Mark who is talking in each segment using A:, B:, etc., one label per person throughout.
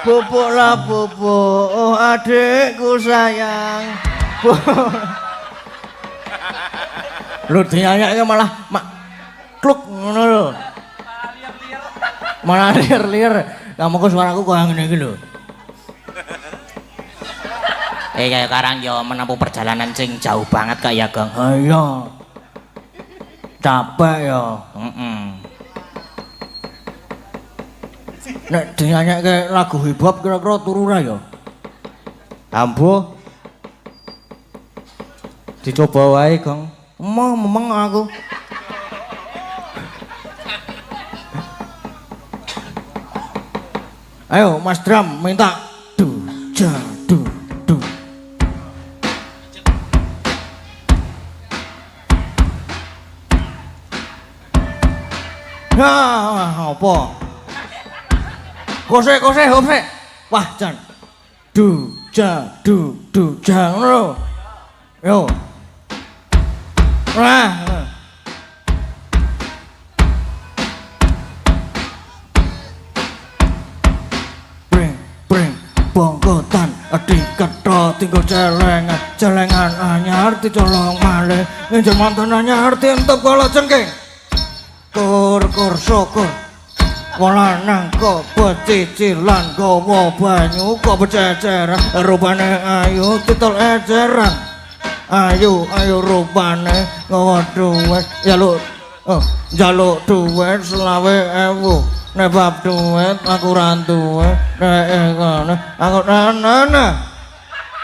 A: Pupuk lah pupuk, oh adikku sayang. Lu dianyake malah kluk ngono lho. Malah liar-liar. Kamu kok suaraku koyo ngene iki lho.
B: Kayak sekarang yo menempuh perjalanan sing jauh banget kak ya Gang.
A: Iya. Capek ya. Nek dinyanyake lagu hip hop kira-kira turu ra ya?
C: Ambo. Dicoba wae, Gong.
A: Memang aku. Ayo Mas Drum minta du ja du du. Nah, apa? Kose hop. Wah, jan. Du ja ngono. Yo. Nah. Bring bongkotan diketho tinggal celengan anyar dicolong malih nginjel mantan anyar dientep kala cengking kur syukur wala nang kok becicilan gawa banyu kok bececeran rupane ayu titol eceran ayu rupane gawa duit ya lu njaluk duit 20.000 nek bab duit aku ra duwe nek ngono aku nana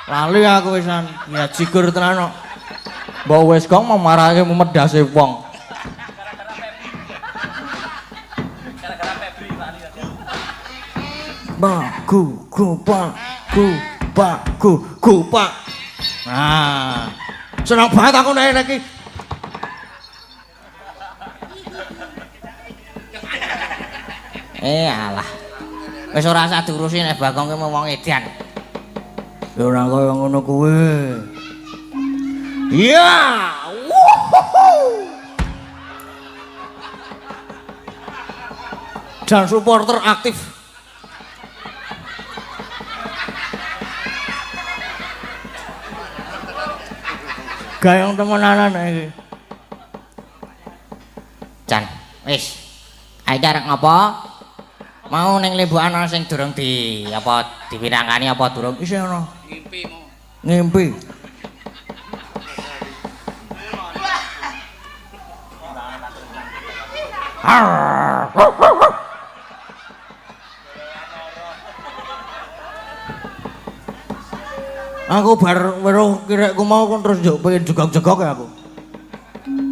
A: lali aku wisan ya jigur tenan kok
C: Mbok wis Gong mau marake medhase wong.
A: Gupak. Nah, seneng banget aku nek iki.
B: Alah. Wis ora usah diurusi nek Bagong ki mau wong edan.
A: Ya ora kaya ngono kuwi. Iya. Dan supporter aktif. Gayung temenanan iki.
B: Jan, wis. Ayo arek ngopo? Mau ning lembukan ana sing durung dipirangkani apa durung?
A: Isih ana. Ngimpi. Aku bar weruh kirekku mau kon terus njuk pengen jegok-jegok ya aku.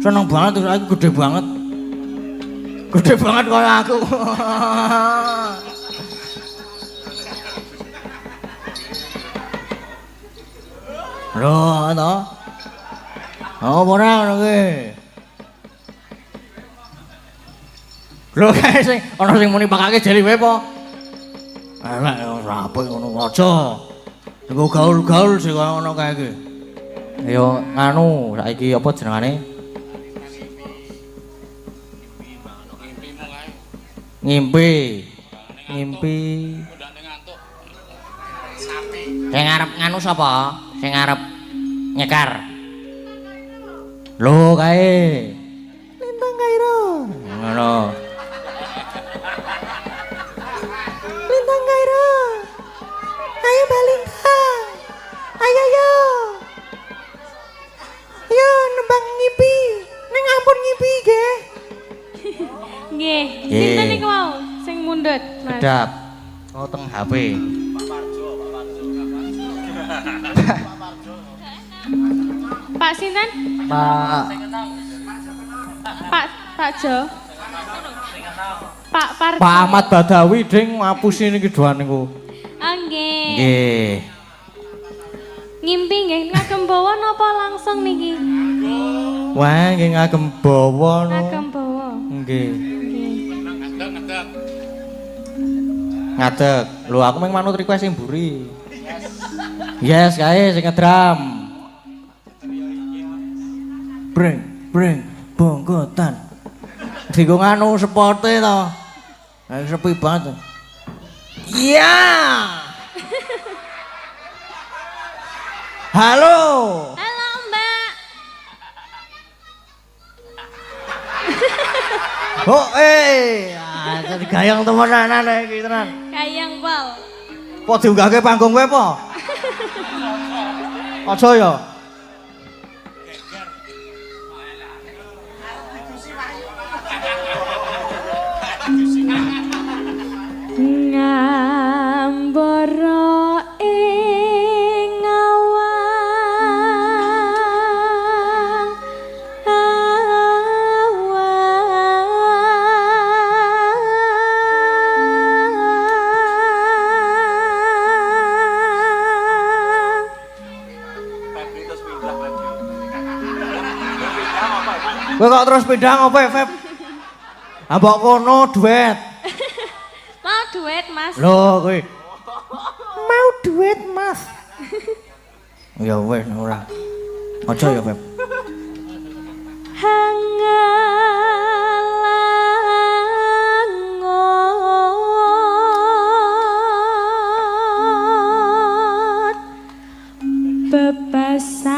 A: Seneng banget terus aku gede banget. Gede banget kaya aku. Loh, to. Oh, ora ngono ki. Lho kae sing ana sing muni pakake jeli wae apa? Elek ora apa ngono aja. Engko gaul-gaul sing kaya ngono kae iki.
C: Yo nganu saiki apa jenengane? Ngimpi.
B: Sing arep nganu sapa? Sing arep nyekar.
C: Lho kae.
A: Lintang Kairo.
C: Ngono.
A: Lintang Kairo. Ayo balintang. Ayo. Ayo nembang ngipi. Ning ampun ngipi nggih.
D: Nggih. Sinten niku mau sing mundhut, Mas?
C: Kedap. Oh teng HP.
D: Pak sinten? Pak Jo. Pak Parjo.
C: Pak Ahmad Badawi ding ngapusi niki doan niku.
D: Nggih.
C: Nggih.
D: Ngimpi nggih ngagem bawa napa langsung niki?
C: Wah, nggih ngagem bawa no.
D: Ngagem bawa.
C: Nggih.
D: Nggih.
C: Ngadeg. Lho aku mung manut request sing mburi. Yes, kae sing ngedram.
A: Breng bongkotan. Digo nganu sepote to. Sepi banget. Iya. Halo.
D: Halo Mbak.
A: Oh, jadi gayang temenan iki tenan.
D: Kayang Pol.
A: Po diunggahke panggung kowe po? Aja ya.
D: Ngambara ing awang
A: Kowe kok terus pindah ngopo, Feb? Ambok kono duet.
D: mau duet Mas.
A: Loh, kowe. Mau duet, Mas. Ya wes ora. Aja ya, Feb.
D: Hangalangot bebasan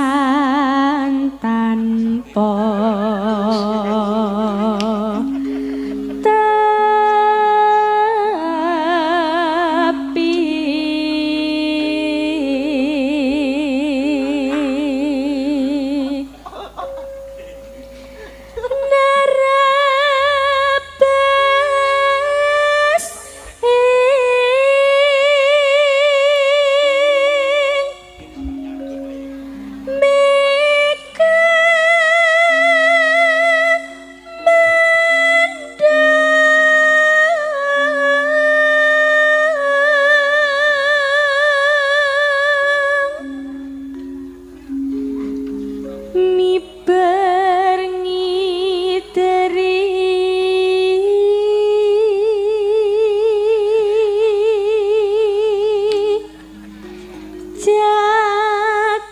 D: tanpa miber ngiteri jagat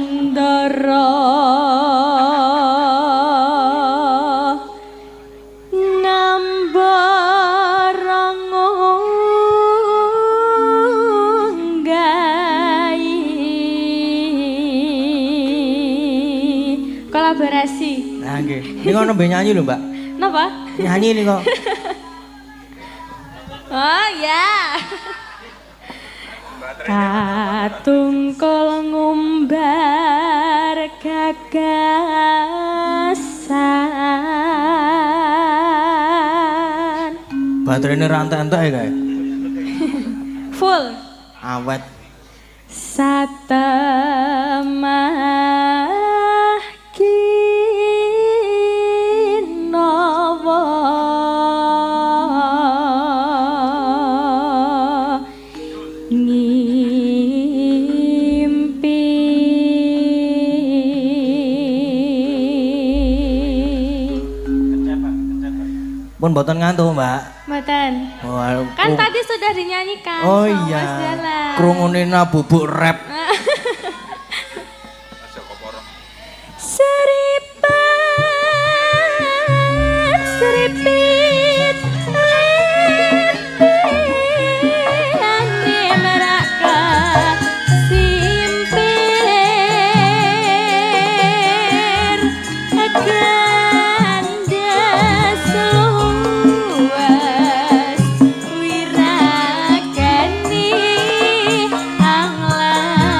D: Ngulandara nambara ngunggahi kolaborasi.
A: Nah, nggih. Niku nembe nyanyi lho, Mbak.
D: Napa?
A: Nyanyi niku.
D: Oh ya. Katungkul ngumbar gagasan.
A: Baterainya rantai-rantai ya, kae.
D: Full.
A: Awet.
D: Satemah kinawa ngimpi
A: Pun boten ngantuk, Mbak.
D: Mboten.
A: Oh,
D: Kan tadi sudah dinyanyikan
A: oh
D: sama
A: iya.
D: Mas Dahlan.
A: Krungune bubuk rap.
D: Seripat, seripit, ane meraka simpir gandas luas wirakani anglan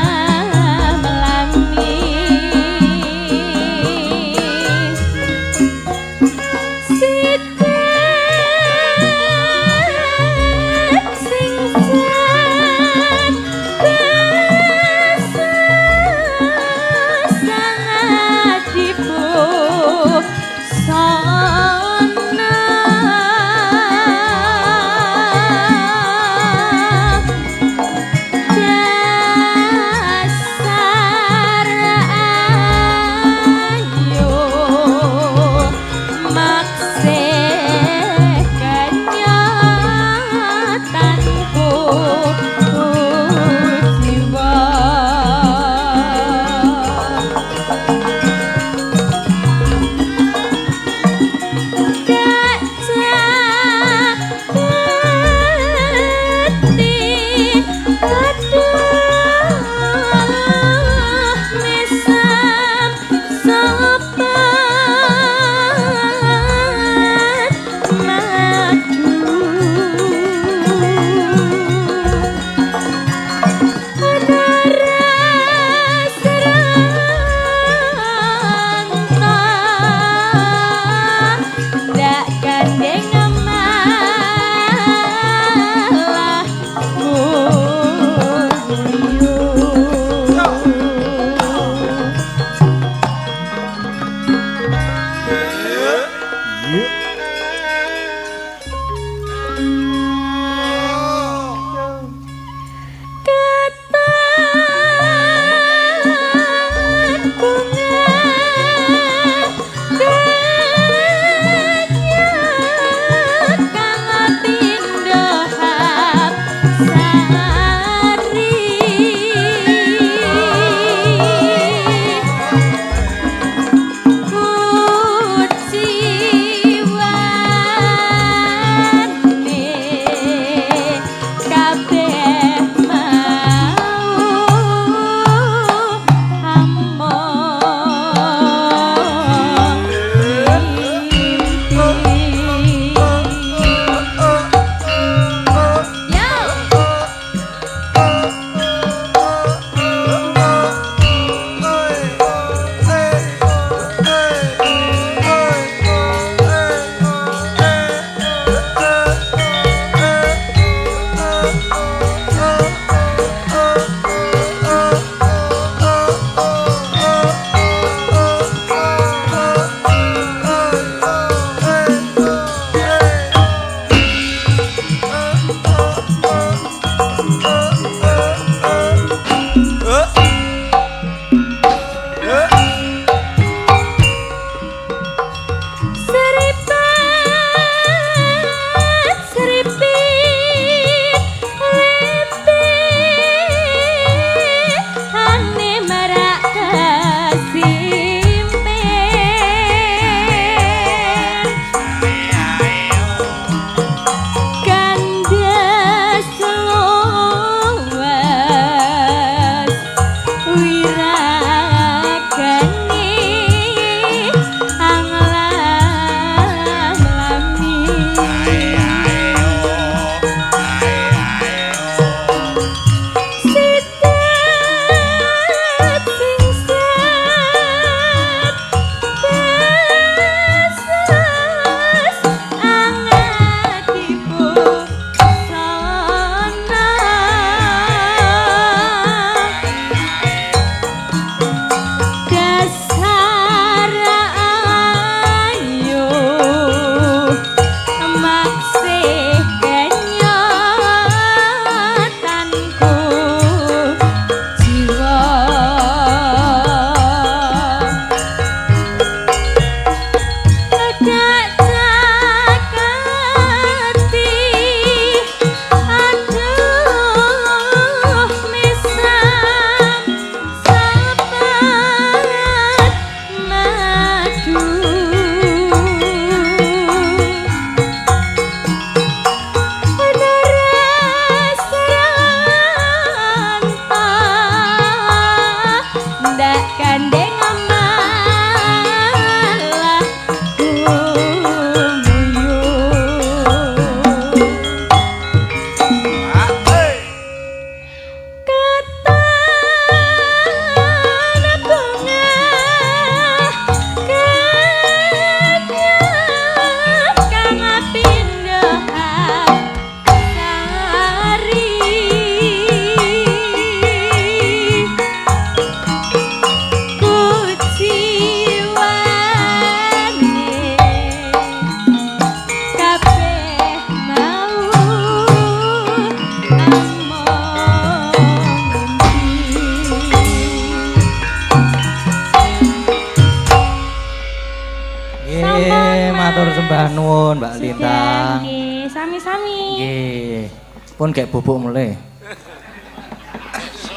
C: matur sembah nuwun Mbak Lintang.
D: Nggih, sami-sami.
C: Nggih. Pun gek bubuk mulai.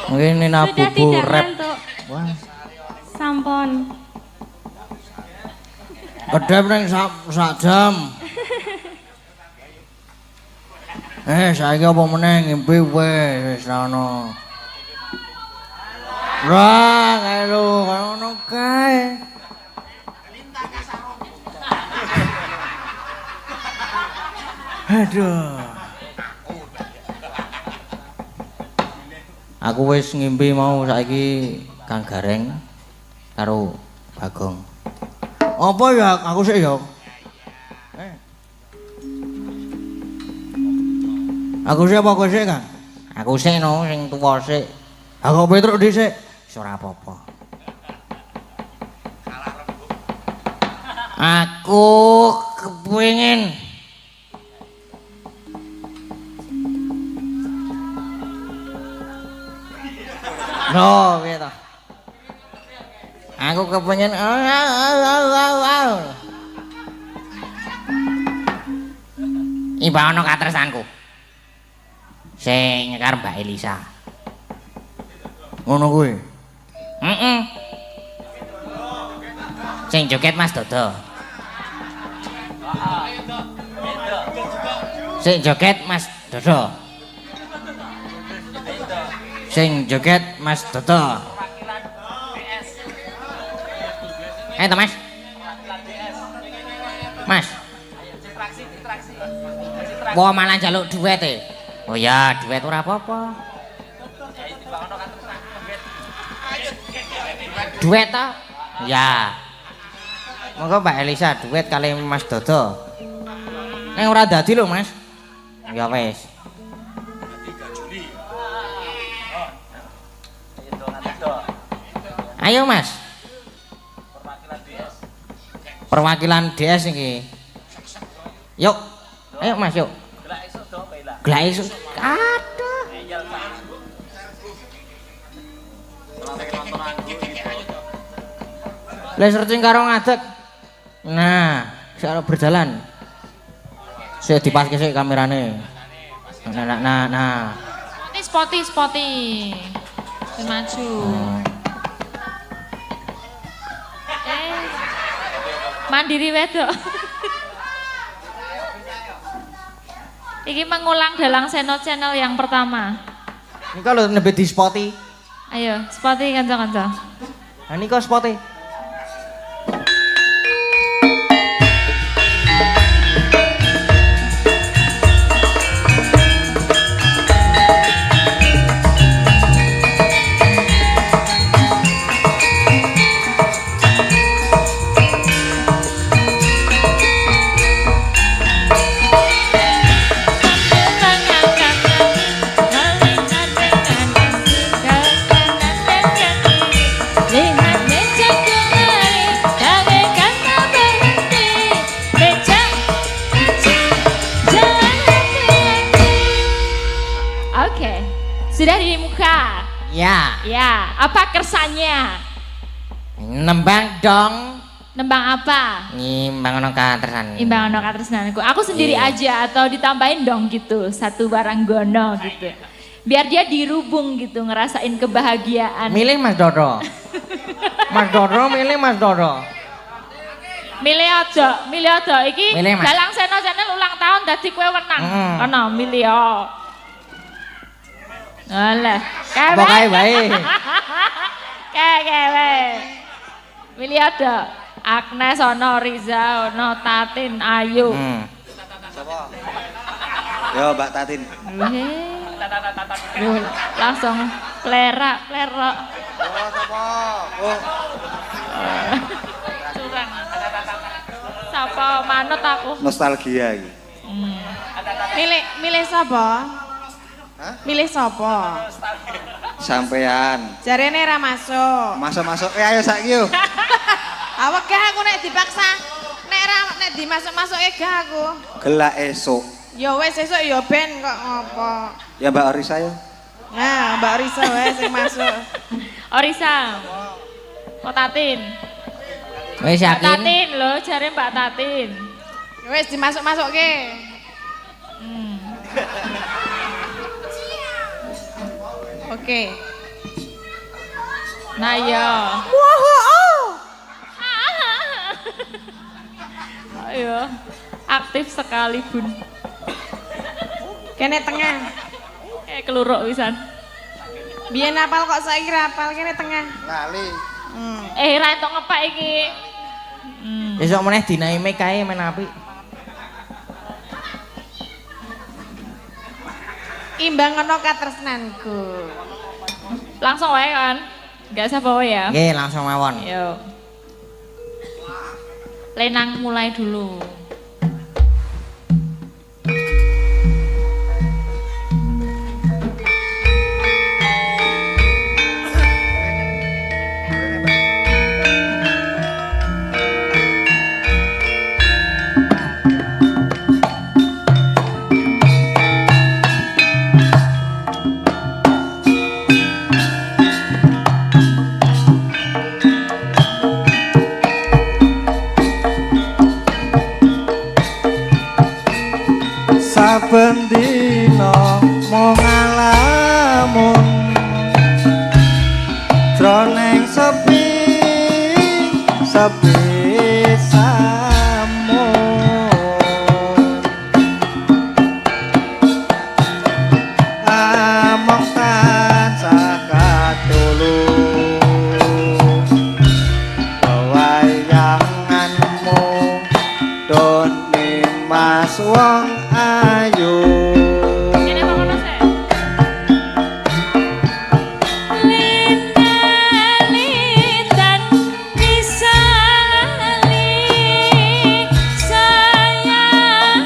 C: Mungkin ini
D: Sudah
C: bubuk
D: tidak
C: rap.
D: ngantuk.
C: Wah.
D: Sampun.
A: Kedep ning sak jam. Saiki apa meneh ngimpi wis ana. Wah, kae lho, ngono kae. Aduh.
C: Aku wis ngimpi mau saiki Kang Gareng karo Bagong.
A: Apa ya aku sik ya? Aku sik apa kowe sik, Kang?
B: Aku sik no sing tuwa sik.
A: Aku Petruk dhisik.
B: Wis ora apa-apa. Aku kepengin
A: No, piye to?
B: Aku kepengin Iba ana katresanku. Sing nyekar Mbak Elisa.
A: Ngono kuwi.
B: Heeh. Sing joget Mas Dodo. Sing joget Mas Dodo. Sing joget Mas Dodo. Ayo Mas. Mas. Wah malah njaluk duet e. Oh ya, duet ora apa-apa. Duet ta? Ya. Monggo Mbak Elisa duet kali Mas Dodo. Ning ora dadi lho, Mas. Ya wis. Ayo, Mas. Perwakilan DS iki. Yuk. Ayo, Mas, yuk. Gelak esuk. Aduh. Les searching karo ngadeg. Nah, saya berjalan. Saya dipaske sik kamerane. Nah.
D: Spoti. Maju. Mandiri wedok. Iki mengulang dalang Seno Channel yang pertama.
C: Ini kalau nebet di spoti.
D: Ayo, spoti kanca-kanca.
C: Nah ini kok spoti.
D: Sudah di muka.
B: Ya.
D: Ya, apa kersanya?
B: Nembang dong.
D: Nembang apa?
B: Ngimbang ono katresan.
D: Imbang ono katresnanku. Aku sendiri aja atau ditambahin dong gitu, satu barang gono gitu. Biar dia dirubung gitu, ngerasain kebahagiaan.
B: Milih Mas Dodo. Mas Dodo milih Mas Dodo.
D: Milih aja. Iki
B: Milih, Mas.
D: dalang Seno Channel ulang tahun dadi kowe wenang. Ono milih yo. Alah,
C: Apa kae bae.
D: Kewe. Milih ada. Agnes ono, Riza ono, Tatin, Ayu.
E: Siapa? Yo Mbak Tatin.
D: Langsung plerak.
E: Oh siapa? Oh.
D: Curang. Sapa manut aku.
E: Nostalgia iki.
F: Milih sapa?
E: Hah?
F: Milih sapa?
E: Sampean.
F: Jarene ra masuk.
E: Masuk-masuk ayo saiki yo.
F: Awak gak aku nek dipaksa. Nek dimasuk-masuke gak aku.
E: Gelak esuk.
F: Ya wis esuk ya ben kok ngopo.
E: Ya Mbak Orisa yo.
F: Nah, Mbak Risa wae sing masuk.
D: Orisa. Kok Tatin?
B: Wis
D: Mbak
B: yakin?
D: Tatin lho, jare Mbak Tatin.
F: Ya wis dimasuk-masuke. Oke.
D: Nah ya. Ayo, aktif sekali Bun.
F: Kene tengah.
D: Kayak keluruk pisan.
F: Biyen apal kok saiki ra apal kene tengah.
E: Lali.
D: Ra entuk ngepek iki.
C: Besok meneh dinae mic kae men apik.
F: Imbang ngono katresnanku.
D: Langsung wae kan. Enggak usah bawa ya.
C: Nggih, langsung mawon.
D: Yo. Lenang mulai dulu.
E: mung ngalamun jroning sepi samun among tansah katulung wewayanganmu don nimas wong ayu.
D: Ini apa kono sih? Lintan bisa lali sayang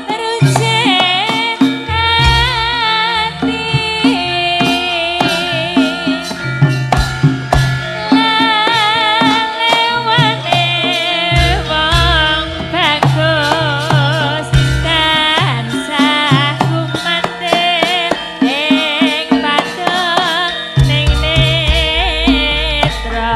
D: rucek hati lewate wong bagus tansah gumanten ing padang ning netra.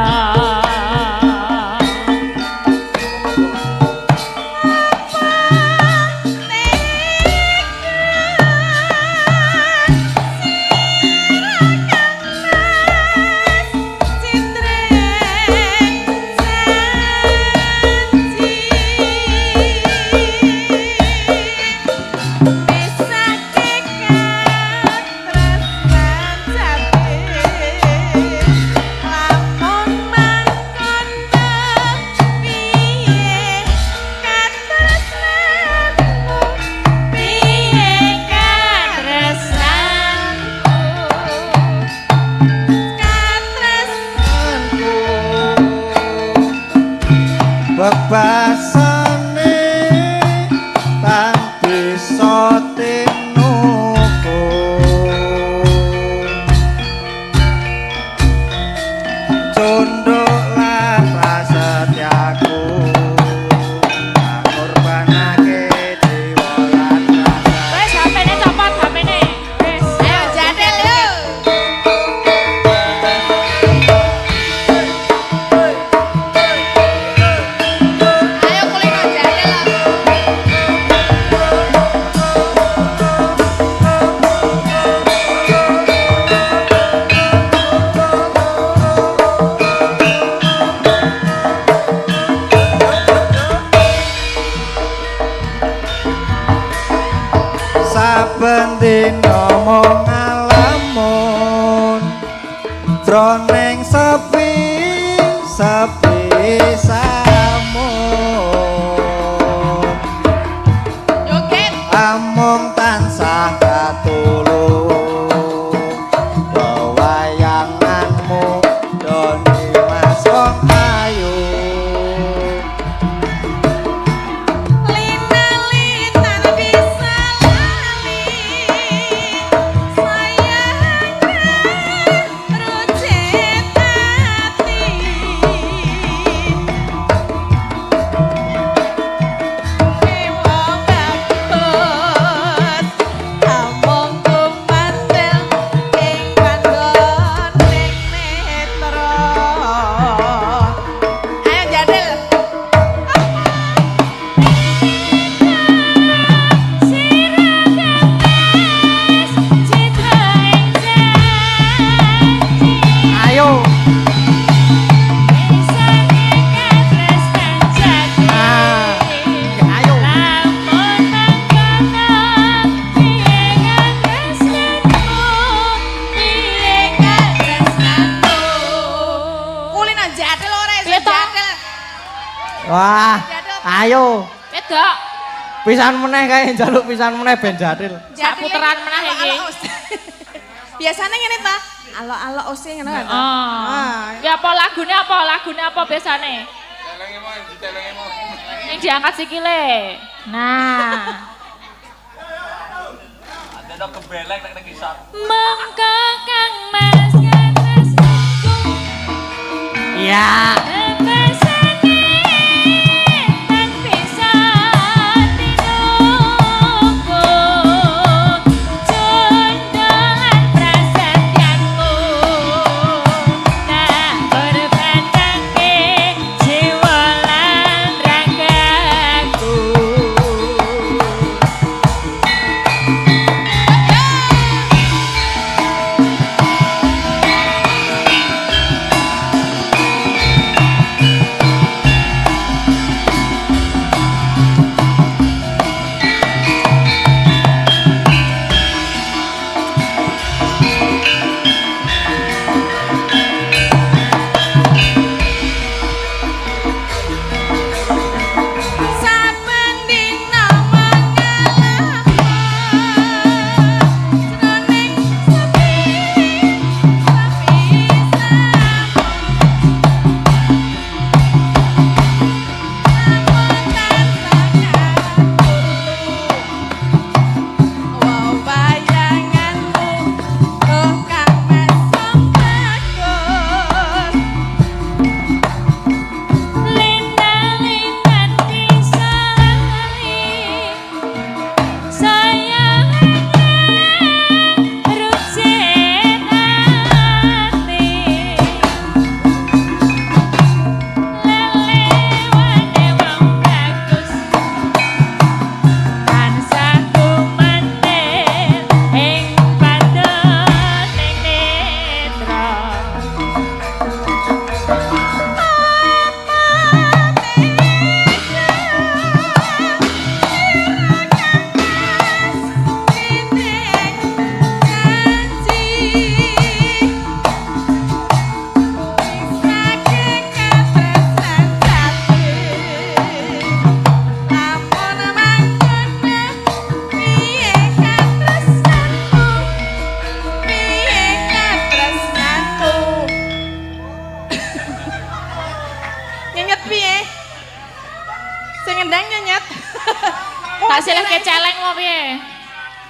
E: Bebasane tan bisa tinuku condoklah prasetyaku ngorbanake jiwa lan rasa.
D: Wes HP-ne copot HP-ne. Wes.
F: Ayo jadel yuk. Ayo kulino jadel.
E: Saben dina mung ngalamun jroning sepi samun
F: Joget.
E: amung tansah katulung wewayanganmu doni mas wong ayu.
F: Lina-linan bisa lali sayang rucet hati
C: Wah, ayo.
D: Wedok.
C: Pisan meneh kae njaluk pisan meneh ben jadil.
D: Sak puteran meneh iki.
F: Biasanya ngene ta? Alo-alo ose ngono kan.
D: Oh. Ya apa lagune apa? Lagune apa biasane? Ini diangkat sikile. Nah. Mengko Kang Mas katresku.
C: Iya.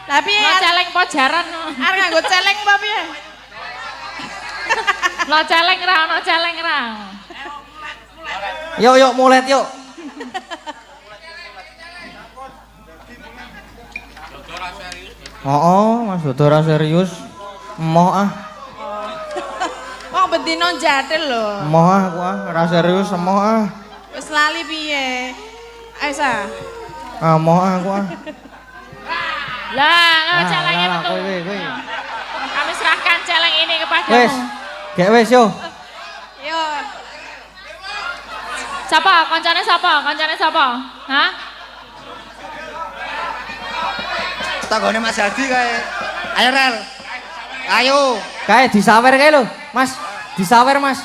F: Lah piye?
D: Lo celeng pojaran.
F: Arep nganggo celeng apa piye?
D: Lo celeng ra, ono celeng ra.
C: Yuk mulet yuk. Mas Dodo ora serius. Emoh ah.
F: Wong bendino jathil lho.
C: Emoh ah aku ah, ora serius emoh ah.
F: Wis lali piye? Ayo sa.
C: Emoh ah aku ah.
D: Lah, lo celengnya metu.
C: Kowe.
D: Kami serahkan celeng ini kepadamu.
C: Wes. Gek wes yo.
F: Yo.
D: Siapa? Koncone siapa? Koncone siapa? Hah?
E: Tanggone Mas Hadi kae. Ayo Rel. Ayo.
C: Kae disawer kae lho, Mas. Disawer, Mas.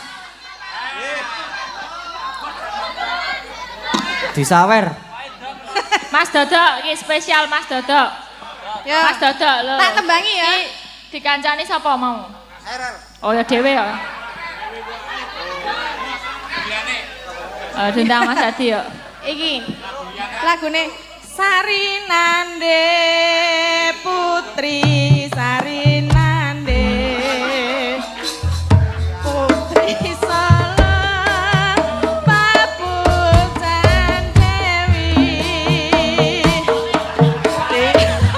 C: Disawer.
D: Mas Dodok, ini spesial Mas Dodok.
F: Yo.
D: Mas Dodok lho.
F: Tak tembangi ya.
D: Iki dikancani sapa mau?
E: Ayo Rel.
D: Oh ya dhewe ya. Dendang Mas Hadi yo.
F: Iki lagune Sarinande Putri Sarinande Putri Solo Papujan Dewi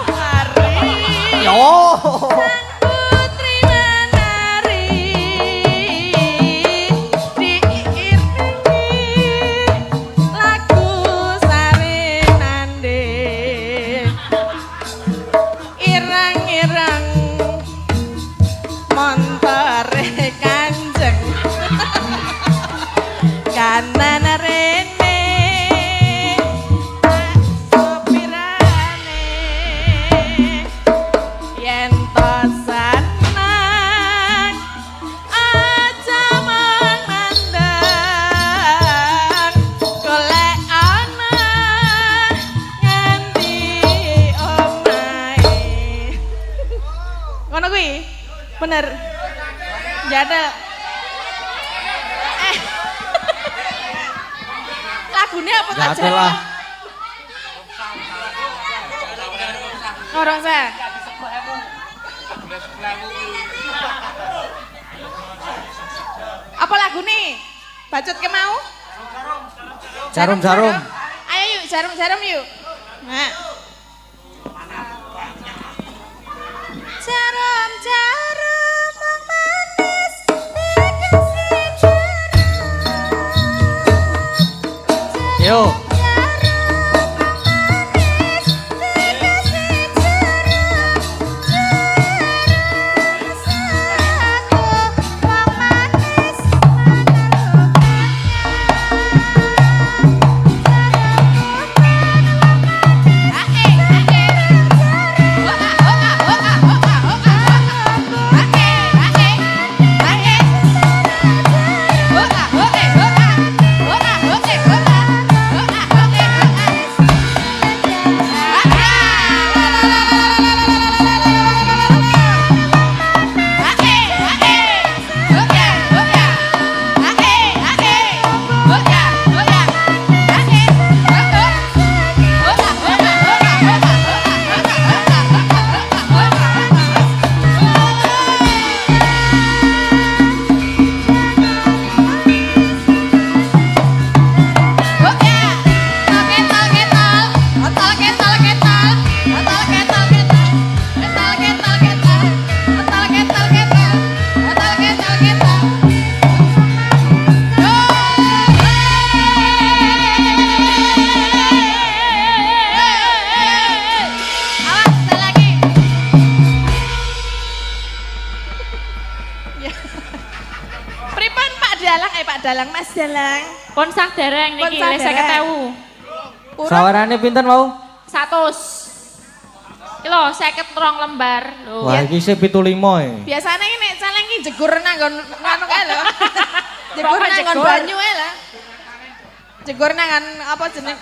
F: Mari
C: Yo.
F: Putri menari diiringi lagu Sarinande irang-irang montore kanjeng kanan rene sopirane yen to sanang aja mangandang golek ana nganti omahe ngono kuwi bener jada lagune apa tak
C: Jatuh lah.
F: Orang saya. Apa lagu nih? Bacot ke mau?
C: Jarum.
F: Ayo yuk, jarum yuk. Nah. Jarum mong manis dikasih jarum.
C: Yo.
F: Pak Dalang, Mas Dalang.
D: Pon sak dereng niki
F: Pon sak
D: wis
F: dereng.
D: 50.000.
C: Sawarane pinten mau?
D: 100. Iki lho 52 lembar. Lho.
C: Wah, iki sih 75 e.
F: Biasanya ini nek celeng iki jegur nanggon anu kae lho. Jegur
D: Bapak
F: nanggon
D: jegur.
F: banyu ae lho. Jegur nanggon apa jeneng?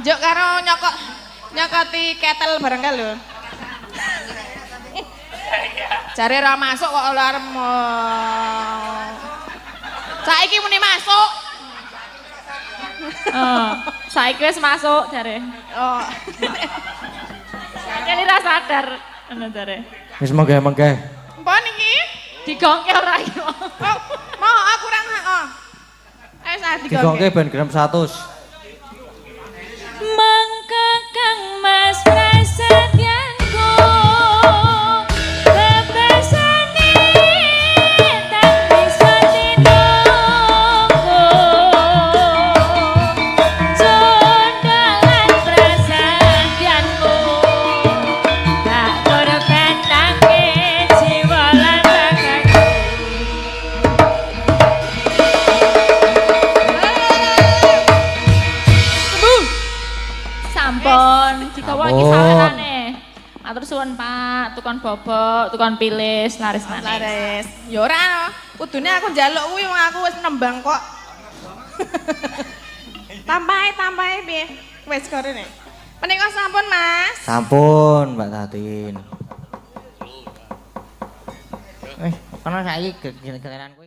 F: Njuk karo nyokoti ketel bareng kae lho. Jare ra masuk kok alarm. Saiki muni masuk.
D: Saiki wis masuk jare.
F: Oh.
D: Kali ra sadar. Ngono jare.
C: Wis mengke.
F: Apa niki?
D: Digongke ora iki.
F: Oh, mau aku kurang heeh. Ayo sak
C: Digongke ben gram 100.
D: Mangka Kang Mas Prasetyanku bebasane tak bisa tinungku Jondalan Prasetyanku tak korbanake jiwa lan ragaku Sampun, digawa iki
C: Sampun.
D: sawenane. Matur suwun Pak, tukon bobok, tukon pilis, laris manis.
F: laris. Ya ora, kudune aku njaluk kuwi wong aku wis nembang kok. Tambahi piye? Wis korene. Menika sampun, Mas.
C: Sampun, Mbak Tatin.
B: Kono saiki giliran kowe.